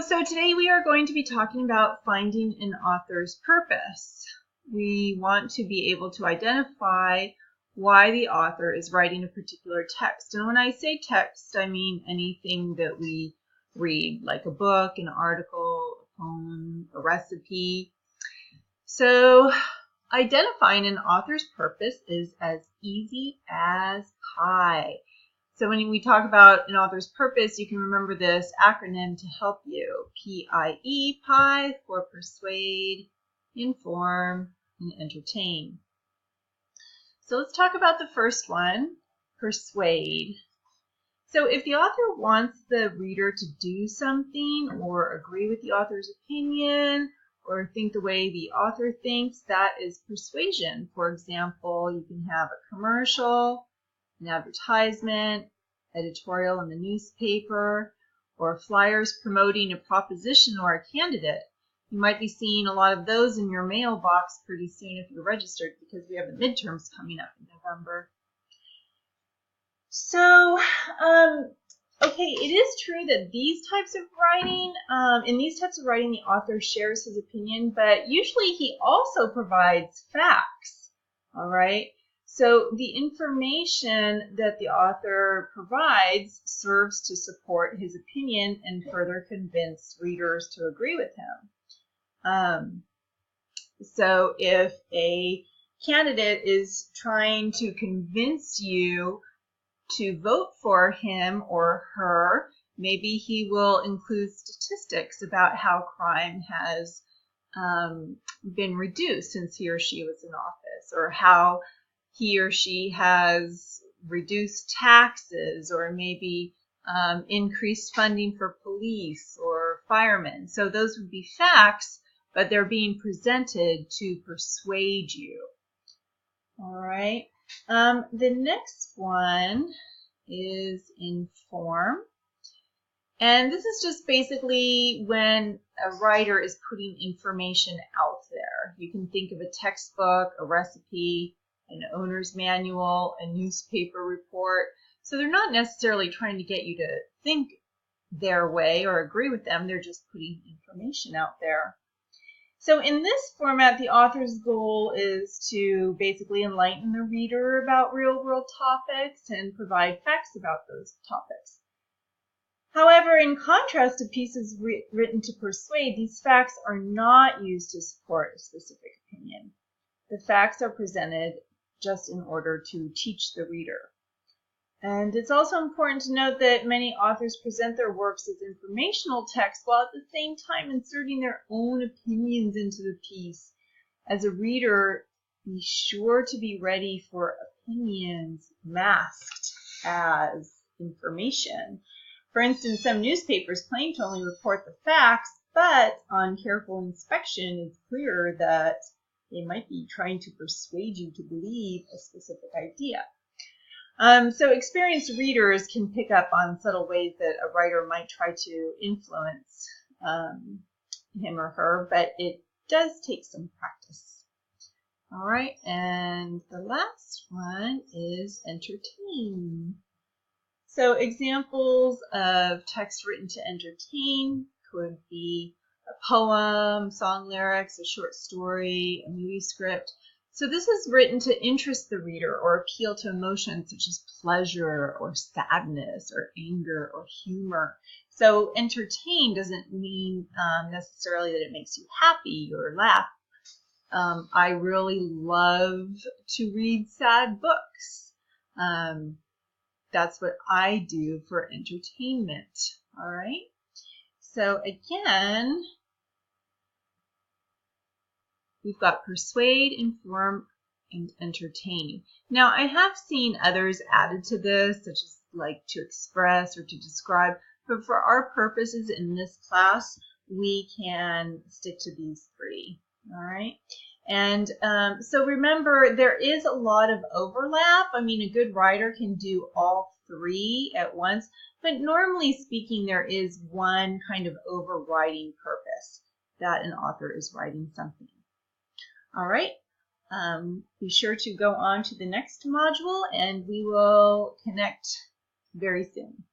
So today we are going to be talking about finding an author's purpose. We want to be able to identify why the author is writing a particular text. And when I say text, I mean anything that we read, like a book, an article, a poem, a recipe. So identifying an author's purpose is as easy as pie. So when we talk about an author's purpose, you can remember this acronym to help you. P-I-E, PIE, for persuade, inform, and entertain. So let's talk about the first one, persuade. So if the author wants the reader to do something or agree with the author's opinion or think the way the author thinks, that is persuasion. For example, you can have a commercial, an advertisement, editorial in the newspaper, or flyers promoting a proposition or a candidate. You might be seeing a lot of those in your mailbox pretty soon if you're registered, because we have the midterms coming up in November. So, okay, it is true that these types of writing, in these types of writing, the author shares his opinion, but usually he also provides facts, all right? So the information that the author provides serves to support his opinion and further convince readers to agree with him. So if a candidate is trying to convince you to vote for him or her, maybe he will include statistics about how crime has been reduced since he or she was in office, or how he or she has reduced taxes, or maybe increased funding for police or firemen. So those would be facts, but they're being presented to persuade you. All right. The next one is inform. And this is just basically when a writer is putting information out there. You can think of a textbook, a recipe, an owner's manual, a newspaper report. So they're not necessarily trying to get you to think their way or agree with them. They're just putting information out there. So in this format, the author's goal is to basically enlighten the reader about real-world topics and provide facts about those topics. However, in contrast to pieces written to persuade, these facts are not used to support a specific opinion. The facts are presented just in order to teach the reader. And it's also important to note that many authors present their works as informational text while at the same time inserting their own opinions into the piece. As a reader, be sure to be ready for opinions masked as information. For instance, some newspapers claim to only report the facts, but on careful inspection, it's clear that they might be trying to persuade you to believe a specific idea. So experienced readers can pick up on subtle ways that a writer might try to influence him or her, but it does take some practice. All right, and the last one is entertain. So examples of text written to entertain could be a poem, song lyrics, a short story, a movie script. So this is written to interest the reader or appeal to emotions such as pleasure or sadness or anger or humor. So entertain doesn't mean necessarily that it makes you happy or laugh. I really love to read sad books. That's what I do for entertainment. All right. So again, we've got persuade, inform, and entertain. Now, I have seen others added to this, such as like to express or to describe, but for our purposes in this class, we can stick to these three. All right. And so remember, there is a lot of overlap. I mean, a good writer can do all three at once, but normally speaking, there is one kind of overriding purpose that an author is writing something. All right, be sure to go on to the next module and we will connect very soon.